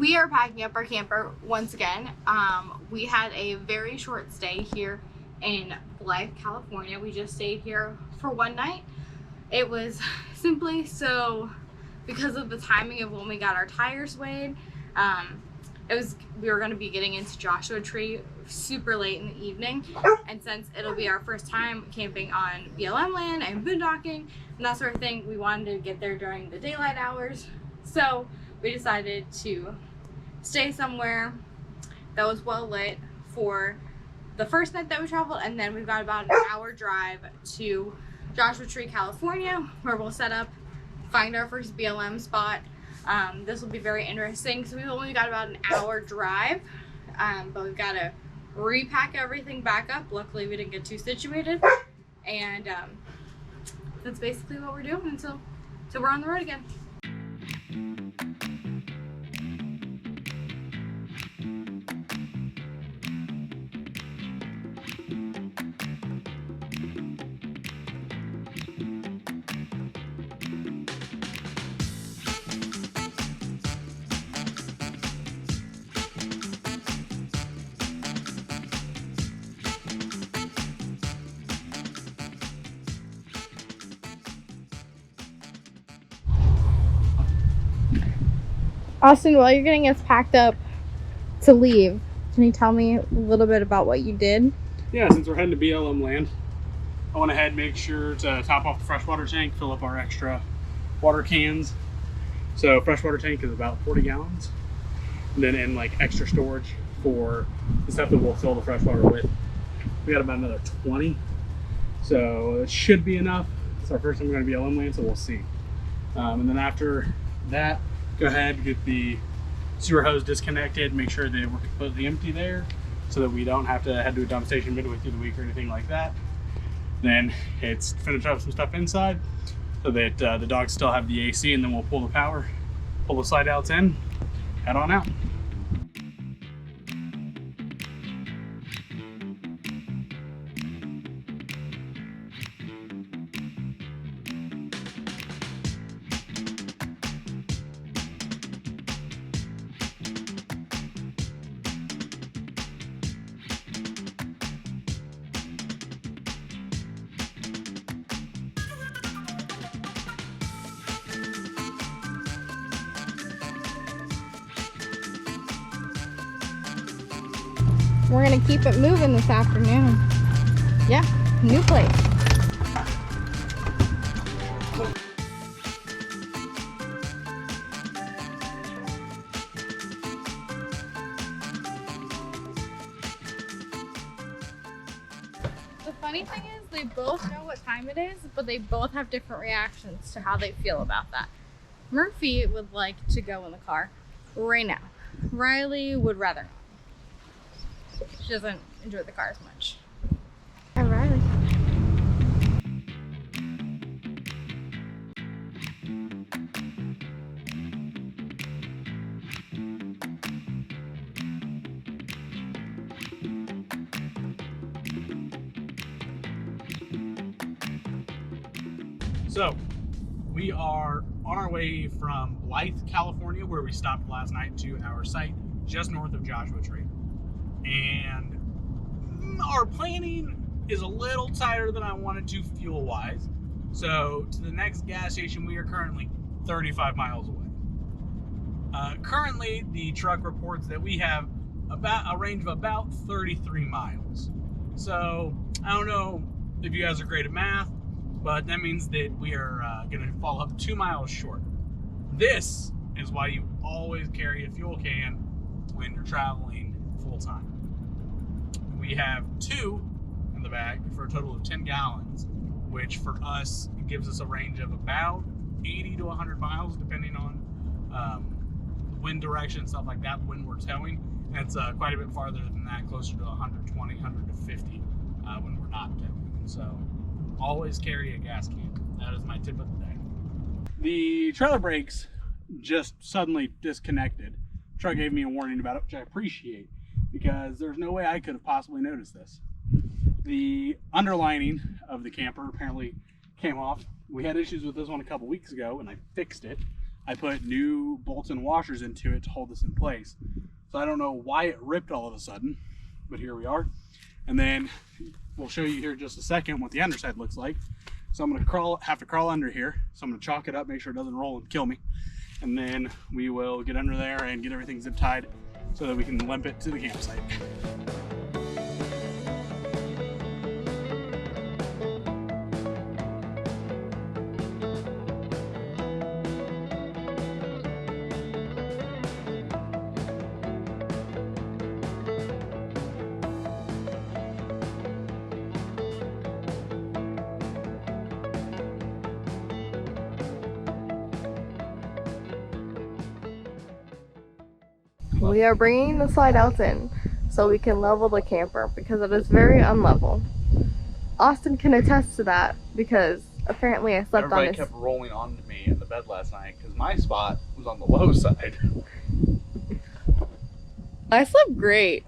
We are packing up our camper once again. We had a very short stay here in Blythe, California. We just stayed here for one night. It was simply so because of the timing of when we got our tires weighed. We were going to be getting into Joshua Tree super late in the evening, and since it'll be our first time camping on BLM land and boondocking and that sort of thing, we wanted to get there during the daylight hours. So we decided to stay somewhere that was well lit for the first night that we traveled, and then we've got about an hour drive to Joshua Tree, California, where we'll set up, find our first BLM spot. This will be very interesting. So we've only got about an hour drive, but we've got to repack everything back up. Luckily we didn't get too situated, and that's basically what we're doing until we're on the road again. Austin, while you're getting us packed up to leave, can you tell me a little bit about what you did? Yeah, since we're heading to BLM land, I went ahead and make sure to top off the freshwater tank, fill up our extra water cans. So freshwater tank is about 40 gallons. And then in like extra storage for the stuff that we'll fill the freshwater with, we got about another 20. So it should be enough. It's our first time going to BLM land, so we'll see. And then after that, go ahead and get the sewer hose disconnected, make sure that we're completely empty there so that we don't have to head to a dump station midway through the week or anything like that. Then it's finish up some stuff inside so that the dogs still have the AC, and then we'll pull the power, pull the slide outs in, head on out. We're gonna keep it moving this afternoon. Yeah, new place. The funny thing is they both know what time it is, but they both have different reactions to how they feel about that. Murphy would like to go in the car right now. Riley would rather not. She doesn't enjoy the car as much. Hi, Riley. So we are on our way from Blythe, California, where we stopped last night, to our site just north of Joshua Tree. And our planning is a little tighter than I wanted to fuel wise. So to the next gas station, we are currently 35 miles away. Currently, the truck reports that we have about a range of about 33 miles. So I don't know if you guys are great at math, but that means that we are going to fall up 2 miles short. This is why you always carry a fuel can when you're traveling full time. We have 2 in the bag for a total of 10 gallons, which for us gives us a range of about 80 to 100 miles, depending on wind direction, stuff like that, when we're towing. And it's quite a bit farther than that, closer to 120, 150 when we're not towing. So always carry a gas can. That is my tip of the day. The trailer brakes just suddenly disconnected. The truck gave me a warning about it, which I appreciate, because there's no way I could have possibly noticed this. The underlining of the camper apparently came off. We had issues with this one a couple weeks ago, and I fixed it. I put new bolts and washers into it to hold this in place. So I don't know why it ripped all of a sudden, but here we are. And then we'll show you here in just a second what the underside looks like. So I'm gonna have to crawl under here. So I'm gonna chalk it up, make sure it doesn't roll and kill me. And then we will get under there and get everything zip tied so that we can limp it to the campsite. We are bringing the slide outs in so we can level the camper because it is very unlevel. Austin can attest to that because apparently I slept on his... Everybody kept rolling onto me in the bed last night because my spot was on the low side. I slept great.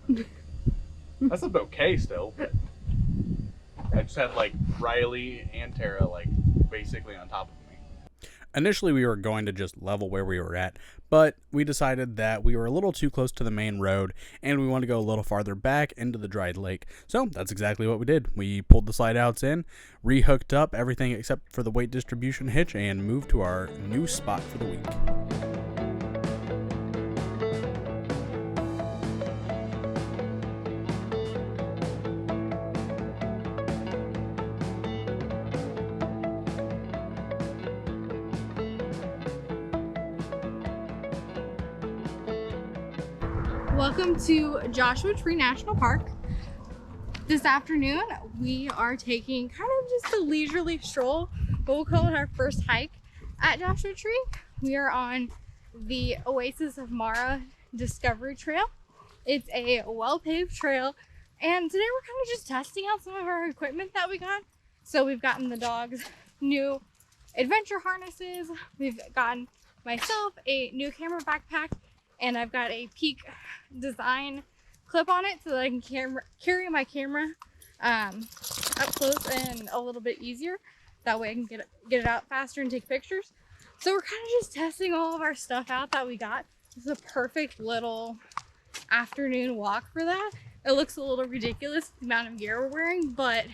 I slept okay still, but I just had like Riley and Tara like basically on top of me. Initially we were going to just level where we were at, but we decided that we were a little too close to the main road and we wanted to go a little farther back into the dried lake. So that's exactly what we did. We pulled the slide outs in, rehooked up everything except for the weight distribution hitch, and moved to our new spot for the week. Welcome to Joshua Tree National Park. This afternoon we are taking kind of just a leisurely stroll, but we'll call it our first hike at Joshua Tree. We are on the Oasis of Mara Discovery Trail. It's a well-paved trail, and today we're kind of just testing out some of our equipment that we got. So we've gotten the dogs new adventure harnesses, we've gotten myself a new camera backpack, and I've got a Peak design clip on it so that I can carry my camera up close and a little bit easier. That way I can get it out faster and take pictures. So we're kind of just testing all of our stuff out that we got. This is a perfect little afternoon walk for that. It looks a little ridiculous, the amount of gear we're wearing, but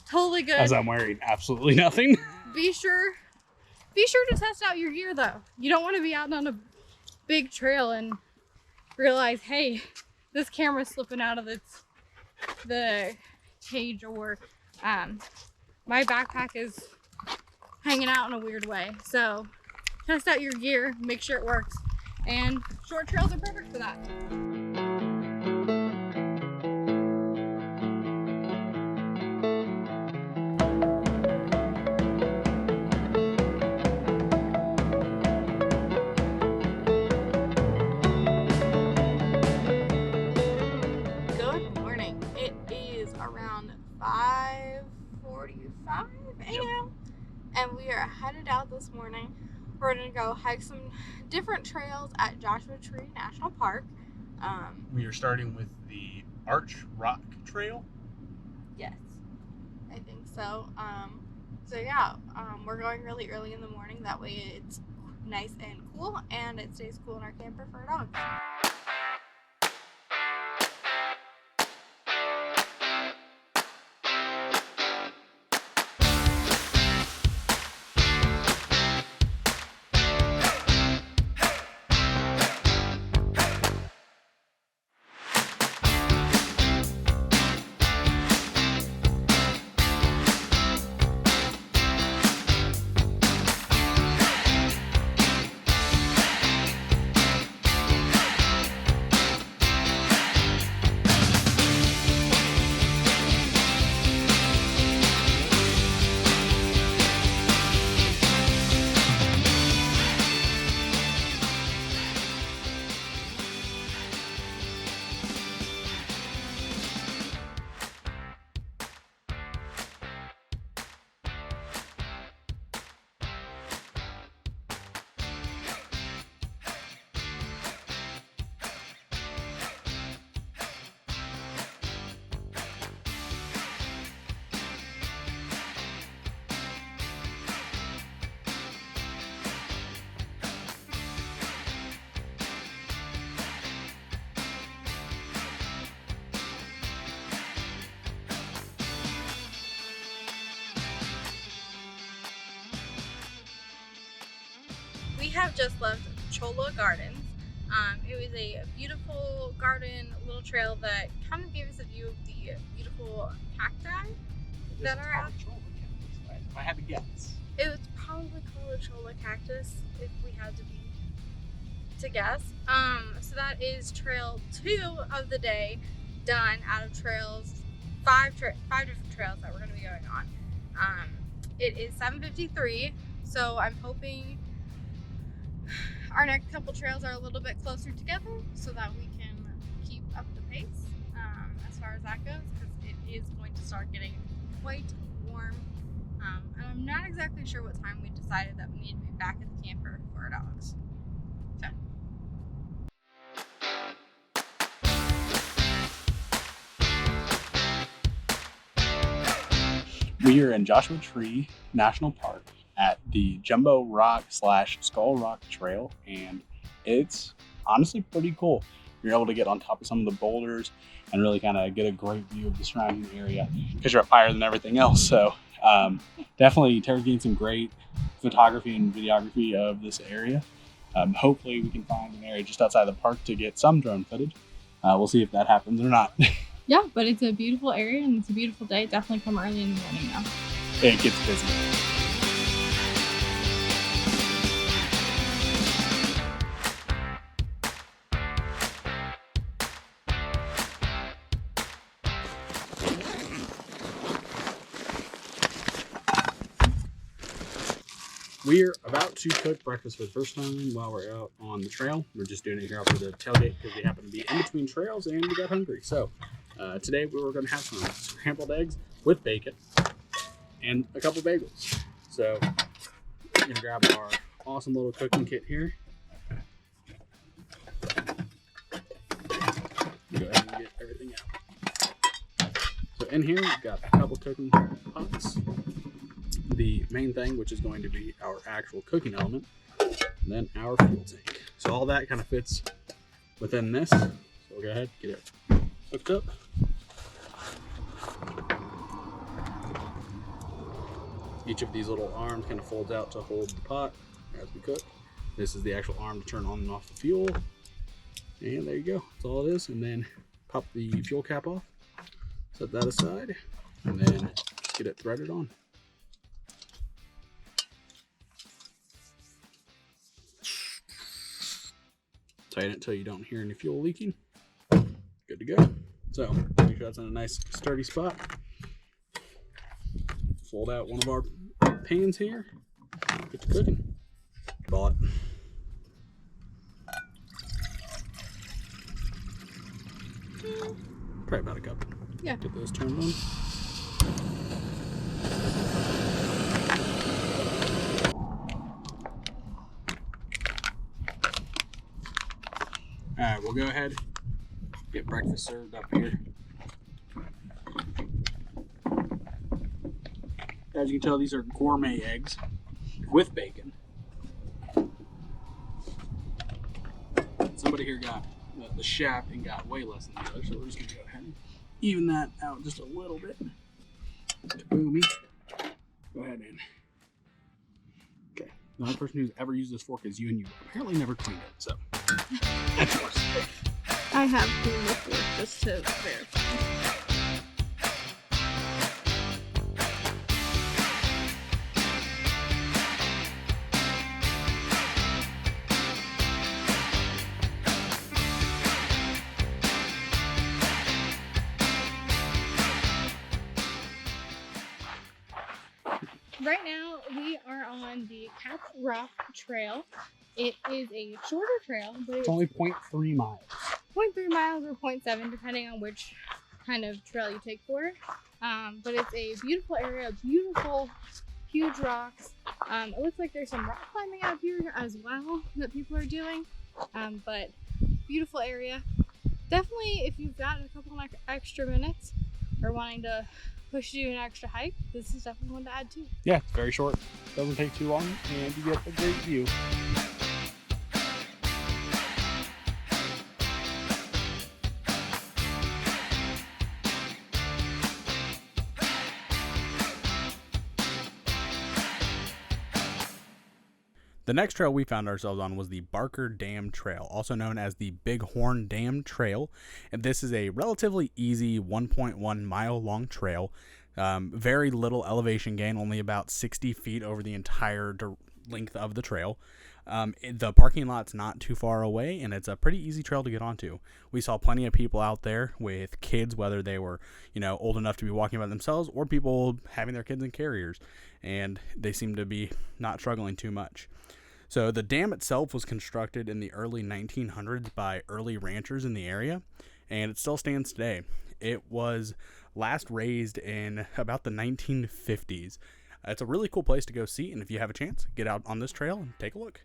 totally good. As I'm wearing absolutely nothing. Be sure to test out your gear though. You don't want to be out on a big trail and realize, hey, this camera's slipping out of the cage, or my backpack is hanging out in a weird way. So test out your gear, make sure it works, and short trails are perfect for that. Around 5:45 a.m. and we are headed out this morning. We're gonna go hike some different trails at Joshua Tree National Park. We are starting with the Arch Rock Trail. Yes, I think so. So yeah, we're going really early in the morning. That way it's nice and cool, and it stays cool in our camper for our dogs. we have just left Cholla Gardens. It was a beautiful garden, little trail that kind of gave us a view of the beautiful cacti that are out. If I had to guess. It was probably called a Cholla cactus if we had to guess. So that is trail 2 of the day done out of trails, five different trails that we're going to be going on. It is 7:53, so I'm hoping our next couple trails are a little bit closer together so that we can keep up the pace as far as that goes, because it is going to start getting quite warm. And I'm not exactly sure what time we decided that we need to be back at the camper for our dogs. So. We are in Joshua Tree National Park at the Jumbo Rock / Skull Rock Trail, and it's honestly pretty cool. You're able to get on top of some of the boulders and really kind of get a great view of the surrounding area because you're up higher than everything else. So definitely Tara's getting some great photography and videography of this area. Hopefully we can find an area just outside the park to get some drone footage. We'll see if that happens or not. Yeah, but it's a beautiful area and it's a beautiful day. Definitely come early in the morning now. It gets busy. We're about to cook breakfast for the first time while we're out on the trail. We're just doing it here off of the tailgate because we happen to be in between trails and we got hungry. So today we were going to have some scrambled eggs with bacon and a couple bagels. So we're going to grab our awesome little cooking kit here. Go ahead and get everything out. So in here we've got a couple cooking pots. The main thing, which is going to be our actual cooking element, and then our fuel tank. So all that kind of fits within this. So we'll go ahead and get it hooked up. Each of these little arms kind of folds out to hold the pot as we cook. This is the actual arm to turn on and off the fuel. And there you go. That's all it is. And then pop the fuel cap off, set that aside, and then just get it threaded on. Tighten it until you don't hear any fuel leaking. Good to go. So make sure that's in a nice sturdy spot. Fold out one of our pans here. Get to cooking. Bought. Probably about a cup. Yeah. Get those turned on. All right, we'll go ahead, get breakfast served up here. As you can tell, these are gourmet eggs with bacon. Somebody here got the shaft and got way less than the other, so we're just gonna go ahead and even that out just a little bit. To Boomy. Go ahead and. Okay. The only person who's ever used this fork is you, and you apparently never cleaned it, so. That's yours. I have cleaned the fork just to verify. Right now, we are on the Cactus Rock Trail. It is a shorter trail, but It's only 0.3 miles. 0.3 miles or 0.7, depending on which kind of trail you take for it. But it's a beautiful area, beautiful, huge rocks. It looks like there's some rock climbing out here as well that people are doing. But beautiful area. Definitely, if you've got a couple of extra minutes or wanting to push you an extra hike, this is definitely one to add to. Yeah, it's very short. Doesn't take too long, and you get a great view. The next trail we found ourselves on was the Barker Dam Trail, also known as the Bighorn Dam Trail. And this is a relatively easy 1.1 mile long trail. Very little elevation gain, only about 60 feet over the entire length of the trail. The parking lot's not too far away, and it's a pretty easy trail to get onto. We saw plenty of people out there with kids, whether they were, old enough to be walking by themselves or people having their kids in carriers, and they seemed to be not struggling too much. So the dam itself was constructed in the early 1900s by early ranchers in the area, and it still stands today. It was last raised in about the 1950s. It's a really cool place to go see, and if you have a chance, get out on this trail and take a look.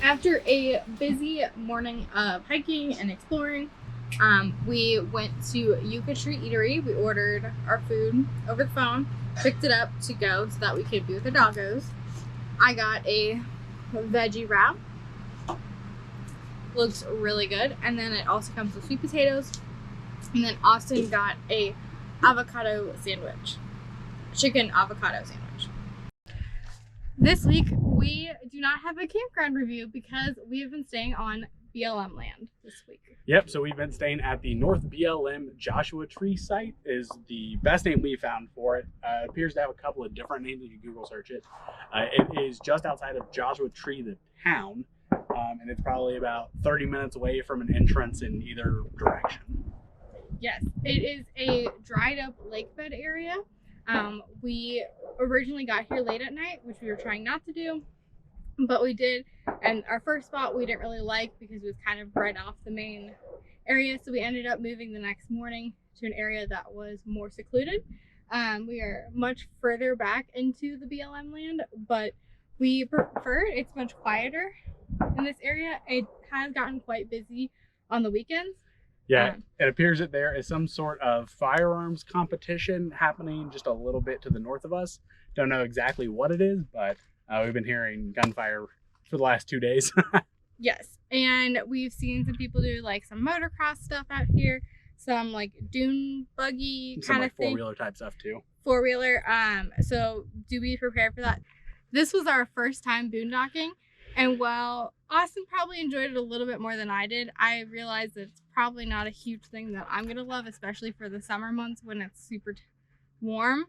After a busy morning of hiking and exploring, we went to Yucatan Eatery. We ordered our food over the phone, picked it up to go so that we could be with the doggos. I got a veggie wrap. Looks really good. And then it also comes with sweet potatoes. And then Austin got a avocado sandwich. Chicken avocado sandwich. This week, we do not have a campground review because we have been staying on BLM land this week. Yep, so we've been staying at the North BLM Joshua Tree site is the best name we found for it. It appears to have a couple of different names if you Google search it. It is just outside of Joshua Tree, the town, and it's probably about 30 minutes away from an entrance in either direction. Yes, it is a dried up lake bed area. We originally got here late at night, which we were trying not to do, but we did. And our first spot we didn't really like because it was kind of right off the main area. So we ended up moving the next morning to an area that was more secluded. We are much further back into the BLM land, but we prefer it. It's much quieter in this area. It has gotten quite busy on the weekends. Yeah, it appears that there is some sort of firearms competition happening just a little bit to the north of us. Don't know exactly what it is, but we've been hearing gunfire for the last 2 days. Yes, and we've seen some people do like some motocross stuff out here, some like dune buggy kind of thing. Four-wheeler type stuff too. Four-wheeler, so do be prepared for that. This was our first time boondocking, and while Austin probably enjoyed it a little bit more than I did, I realized that it's probably not a huge thing that I'm gonna love, especially for the summer months when it's super warm.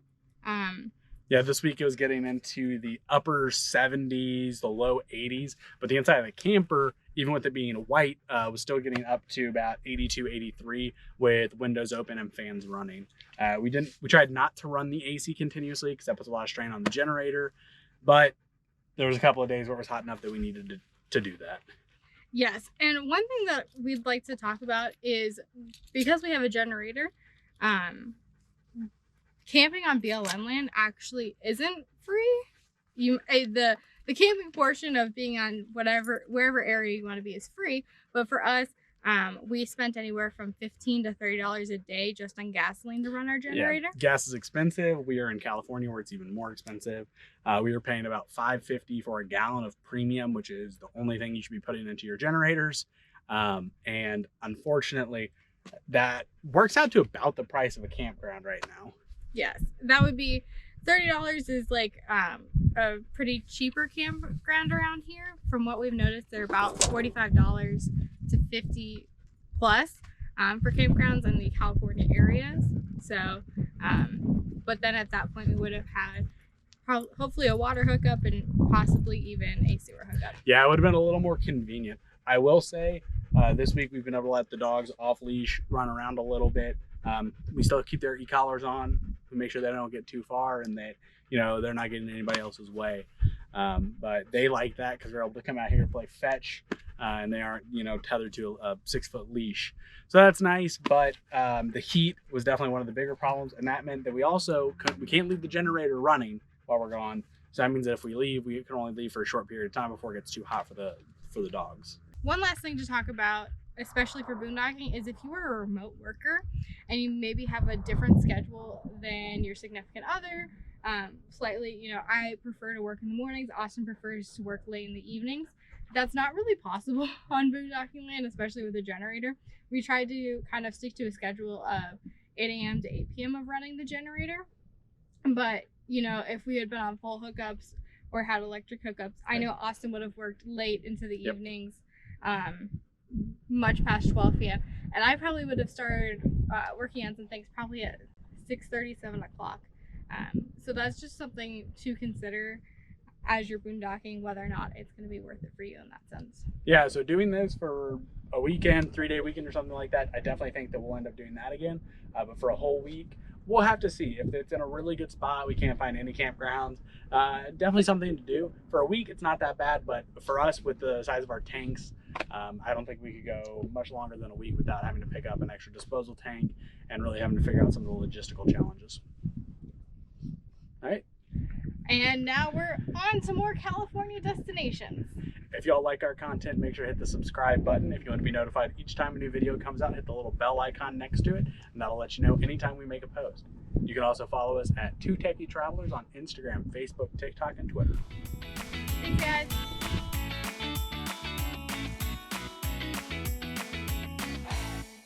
Yeah, this week it was getting into the upper 70s, the low 80s, but the inside of the camper, even with it being white, was still getting up to about 82, 83 with windows open and fans running. We tried not to run the AC continuously because that puts a lot of strain on the generator, but there was a couple of days where it was hot enough that we needed to do that. Yes, and one thing that we'd like to talk about is because we have a generator, camping on BLM land actually isn't free. The camping portion of being on wherever area you want to be is free, but for us, we spent anywhere from $15 to $30 a day just on gasoline to run our generator. Yeah, gas is expensive. We are in California where it's even more expensive. We were paying about $5.50 for a gallon of premium, which is the only thing you should be putting into your generators. And unfortunately, that works out to about the price of a campground right now. Yes, that would be $30 is like a pretty cheaper campground around here. From what we've noticed, they're about $45 to $50 plus for campgrounds in the California areas. So, but then at that point we would have had hopefully a water hookup and possibly even a sewer hookup. Yeah, it would have been a little more convenient. I will say this week we've been able to let the dogs off leash, run around a little bit. We still keep their e-collars on to make sure they don't get too far and that, they're not getting in anybody else's way. But they like that because they're able to come out here, play fetch, and they aren't, you know, tethered to a 6-foot leash. So that's nice, but the heat was definitely one of the bigger problems, and that meant that we can't leave the generator running while we're gone. So that means that if we leave, we can only leave for a short period of time before it gets too hot for the dogs. One last thing to talk about, especially for boondocking, is if you are a remote worker and you maybe have a different schedule than your significant other, slightly, you know, I prefer to work in the mornings. Austin prefers to work late in the evenings. That's not really possible on boondocking land, especially with a generator. We tried to kind of stick to a schedule of 8 a.m. to 8 p.m. of running the generator. But, you know, if we had been on full hookups or had electric hookups, I know Austin would have worked late into the evenings, much past 12 p.m. And I probably would have started working on some things probably at 6:30, 7 o'clock. So that's just something to consider as you're boondocking, whether or not it's going to be worth it for you in that sense. Yeah, so doing this for a weekend, 3-day weekend or something like that, I definitely think that we'll end up doing that again. But for a whole week, we'll have to see. If it's in a really good spot, we can't find any campgrounds, definitely something to do. For a week, it's not that bad, but for us, with the size of our tanks, I don't think we could go much longer than a week without having to pick up an extra disposal tank and really having to figure out some of the logistical challenges. All right. And now we're on to more California destinations. If y'all like our content, make sure to hit the subscribe button. If you want to be notified each time a new video comes out, hit the little bell icon next to it, and that'll let you know anytime we make a post. You can also follow us at 2 Techie Travelers on Instagram, Facebook, TikTok, and Twitter. Thanks, guys.